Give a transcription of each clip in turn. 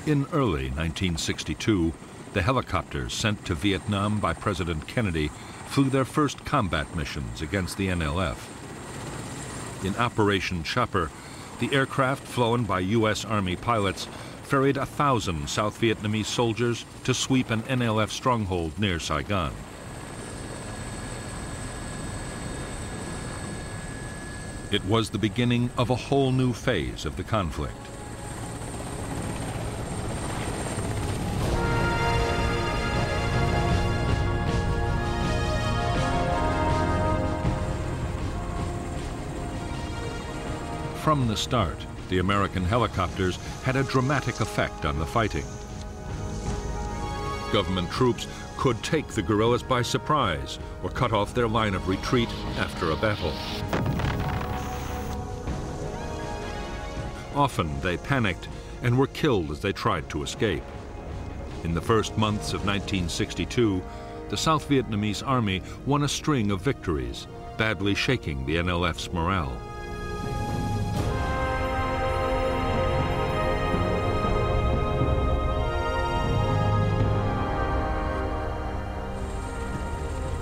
In early 1962, the helicopters sent to Vietnam by President Kennedy flew their first combat missions against the NLF. In Operation Chopper, the aircraft flown by U.S. Army pilots ferried 1,000 South Vietnamese soldiers to sweep an NLF stronghold near Saigon. It was the beginning of a whole new phase of the conflict. From the start, the American helicopters had a dramatic effect on the fighting. Government troops could take the guerrillas by surprise or cut off their line of retreat after a battle. Often they panicked and were killed as they tried to escape. In the first months of 1962, the South Vietnamese army won a string of victories, badly shaking the NLF's morale.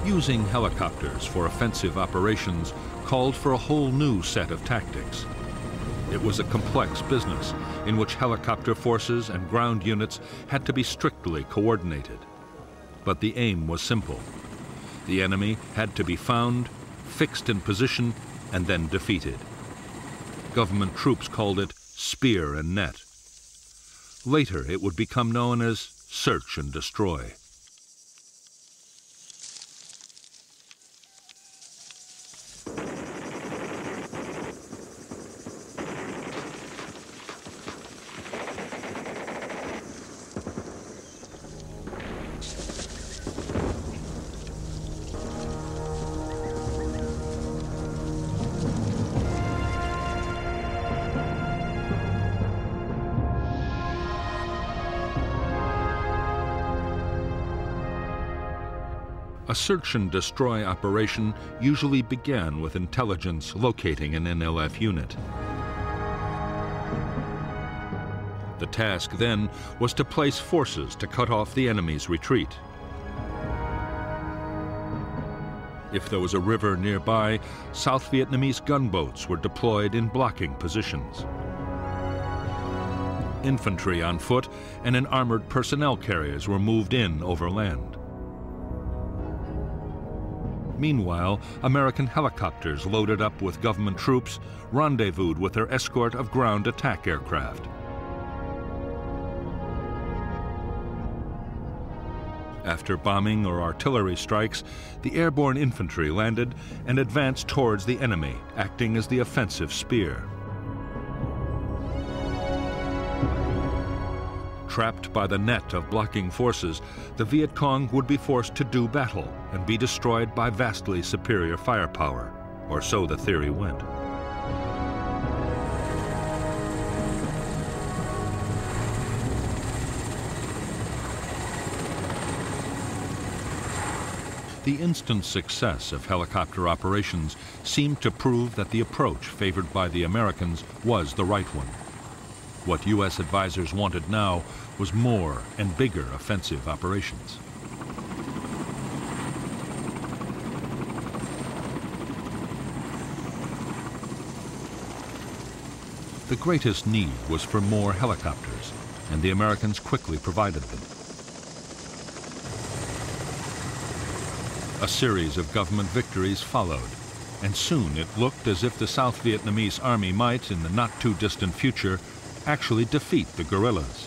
Using helicopters for offensive operations called for a whole new set of tactics. It was a complex business in which helicopter forces and ground units had to be strictly coordinated. But the aim was simple. The enemy had to be found, fixed in position, and then defeated. Government troops called it spear and net. Later, it would become known as search and destroy. A search and destroy operation usually began with intelligence locating an NLF unit. The task then was to place forces to cut off the enemy's retreat. If there was a river nearby, South Vietnamese gunboats were deployed in blocking positions. Infantry on foot and in armored personnel carriers were moved in overland. Meanwhile, American helicopters loaded up with government troops rendezvoused with their escort of ground attack aircraft. After bombing or artillery strikes, the airborne infantry landed and advanced towards the enemy, acting as the offensive spear. Trapped by the net of blocking forces, the Viet Cong would be forced to do battle and be destroyed by vastly superior firepower, or so the theory went. The instant success of helicopter operations seemed to prove that the approach favored by the Americans was the right one. What U.S. advisors wanted now was more and bigger offensive operations. The greatest need was for more helicopters, and the Americans quickly provided them. A series of government victories followed, and soon it looked as if the South Vietnamese army might, in the not-too-distant future, actually defeat the guerrillas.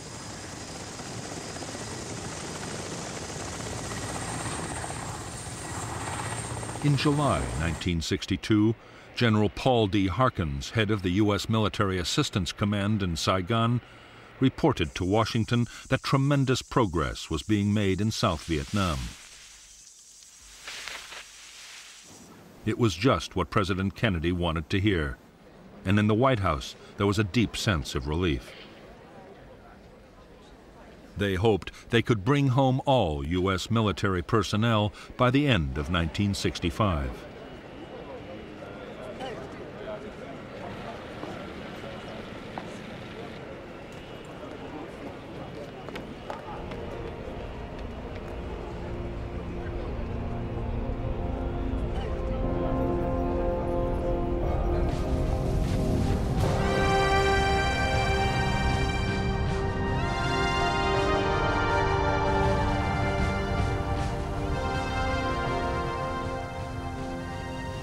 In July 1962, General Paul D. Harkins, head of the U.S. Military Assistance Command in Saigon, reported to Washington that tremendous progress was being made in South Vietnam. It was just what President Kennedy wanted to hear, and in the White House there was a deep sense of relief. They hoped they could bring home all U.S. military personnel by the end of 1965.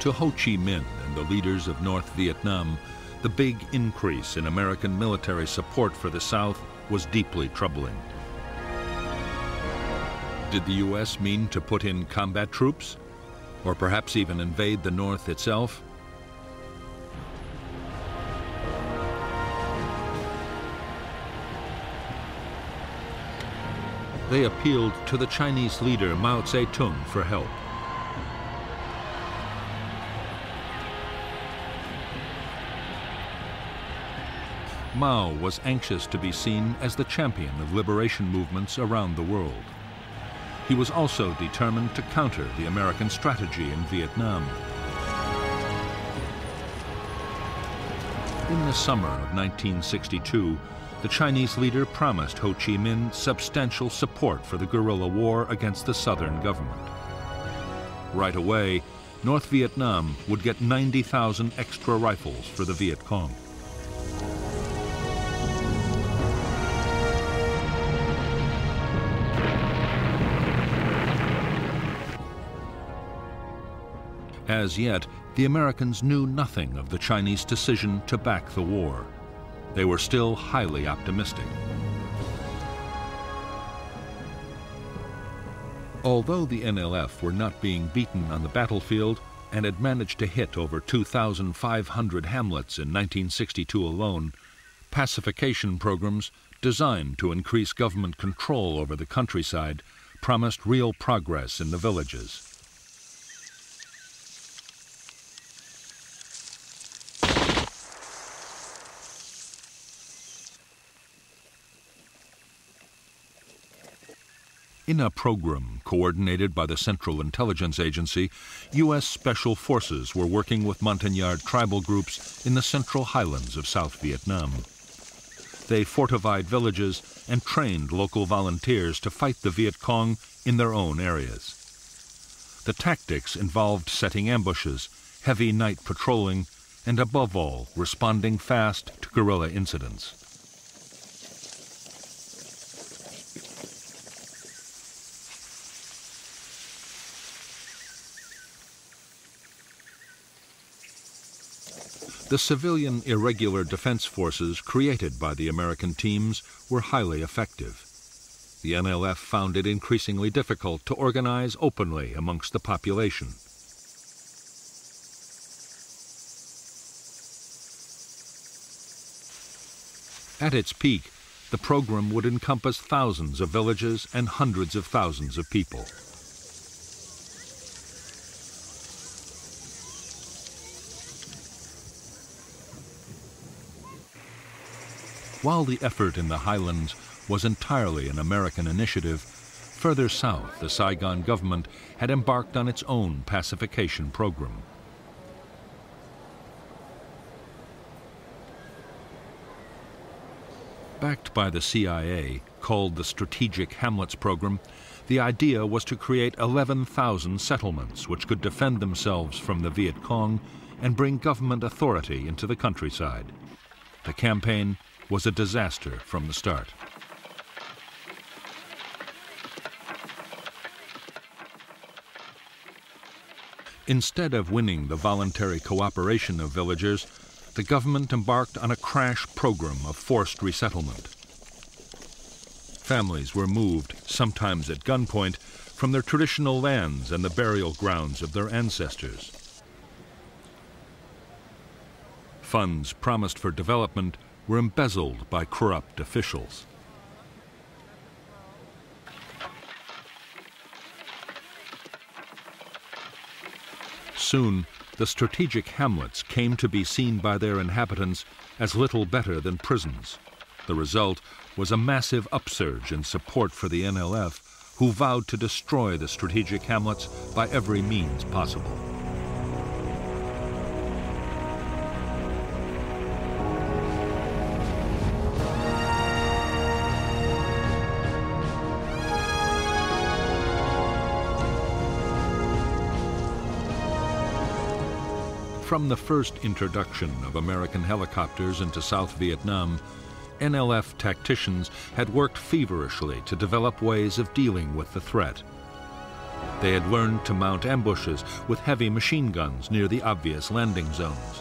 To Ho Chi Minh and the leaders of North Vietnam, the big increase in American military support for the South was deeply troubling. Did the U.S. mean to put in combat troops? Or perhaps even invade the North itself? They appealed to the Chinese leader Mao Zedong for help. Mao was anxious to be seen as the champion of liberation movements around the world. He was also determined to counter the American strategy in Vietnam. In the summer of 1962, the Chinese leader promised Ho Chi Minh substantial support for the guerrilla war against the Southern government. Right away, North Vietnam would get 90,000 extra rifles for the Viet Cong. As yet, the Americans knew nothing of the Chinese decision to back the war. They were still highly optimistic. Although the NLF were not being beaten on the battlefield and had managed to hit over 2,500 hamlets in 1962 alone, pacification programs designed to increase government control over the countryside promised real progress in the villages. In a program coordinated by the Central Intelligence Agency, U.S. Special Forces were working with Montagnard tribal groups in the central highlands of South Vietnam. They fortified villages and trained local volunteers to fight the Viet Cong in their own areas. The tactics involved setting ambushes, heavy night patrolling, and above all, responding fast to guerrilla incidents. The civilian irregular defense forces created by the American teams were highly effective. The NLF found it increasingly difficult to organize openly amongst the population. At its peak, the program would encompass thousands of villages and hundreds of thousands of people. While the effort in the highlands was entirely an American initiative, further south the Saigon government had embarked on its own pacification program. Backed by the CIA, called the Strategic Hamlets Program, the idea was to create 11,000 settlements which could defend themselves from the Viet Cong and bring government authority into the countryside. The campaign was a disaster from the start. Instead of winning the voluntary cooperation of villagers, the government embarked on a crash program of forced resettlement. Families were moved, sometimes at gunpoint, from their traditional lands and the burial grounds of their ancestors. Funds promised for development were embezzled by corrupt officials. Soon, the strategic hamlets came to be seen by their inhabitants as little better than prisons. The result was a massive upsurge in support for the NLF, who vowed to destroy the strategic hamlets by every means possible. From the first introduction of American helicopters into South Vietnam, NLF tacticians had worked feverishly to develop ways of dealing with the threat. They had learned to mount ambushes with heavy machine guns near the obvious landing zones.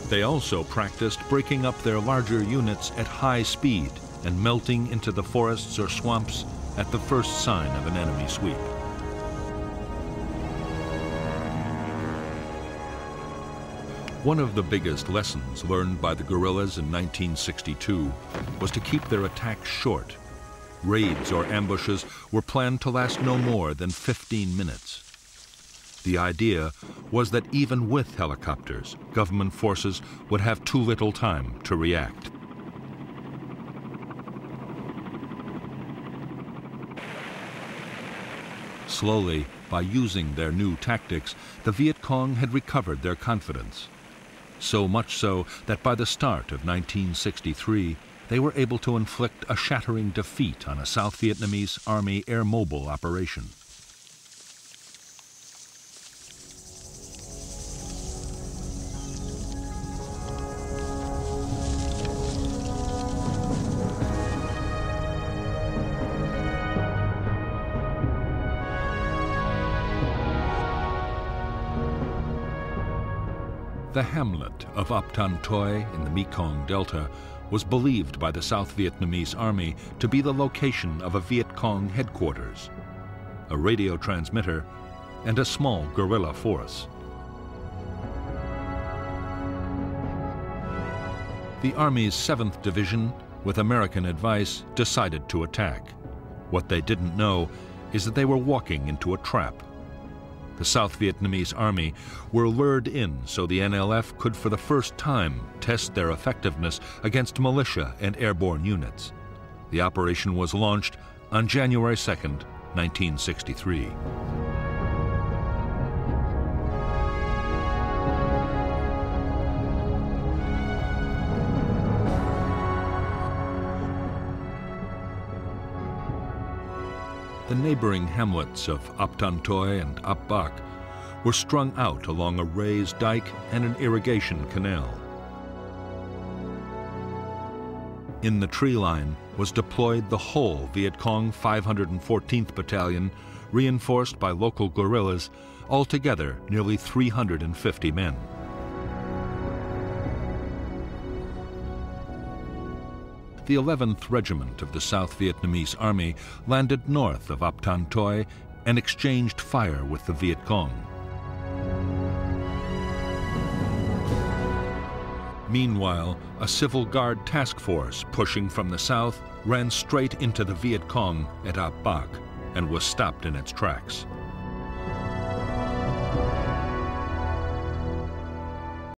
They also practiced breaking up their larger units at high speed and melting into the forests or swamps at the first sign of an enemy sweep. One of the biggest lessons learned by the guerrillas in 1962 was to keep their attacks short. Raids or ambushes were planned to last no more than 15 minutes. The idea was that even with helicopters, government forces would have too little time to react. Slowly, by using their new tactics, the Viet Cong had recovered their confidence. So much so that by the start of 1963, they were able to inflict a shattering defeat on a South Vietnamese Army air mobile operation. The hamlet of Ap Tan Toi in the Mekong Delta was believed by the South Vietnamese Army to be the location of a Viet Cong headquarters, a radio transmitter, and a small guerrilla force. The Army's 7th Division, with American advice, decided to attack. What they didn't know is that they were walking into a trap. The South Vietnamese Army were lured in so the NLF could for the first time test their effectiveness against militia and airborne units. The operation was launched on January 2nd, 1963. The neighboring hamlets of Ap Tan Toi and Ap Bac were strung out along a raised dike and an irrigation canal. In the tree line was deployed the whole Viet Cong 514th Battalion, reinforced by local guerrillas, altogether nearly 350 men. The 11th Regiment of the South Vietnamese Army landed north of Ap Tan Toi and exchanged fire with the Viet Cong. Meanwhile, a Civil Guard task force pushing from the south ran straight into the Viet Cong at Ap Bac and was stopped in its tracks.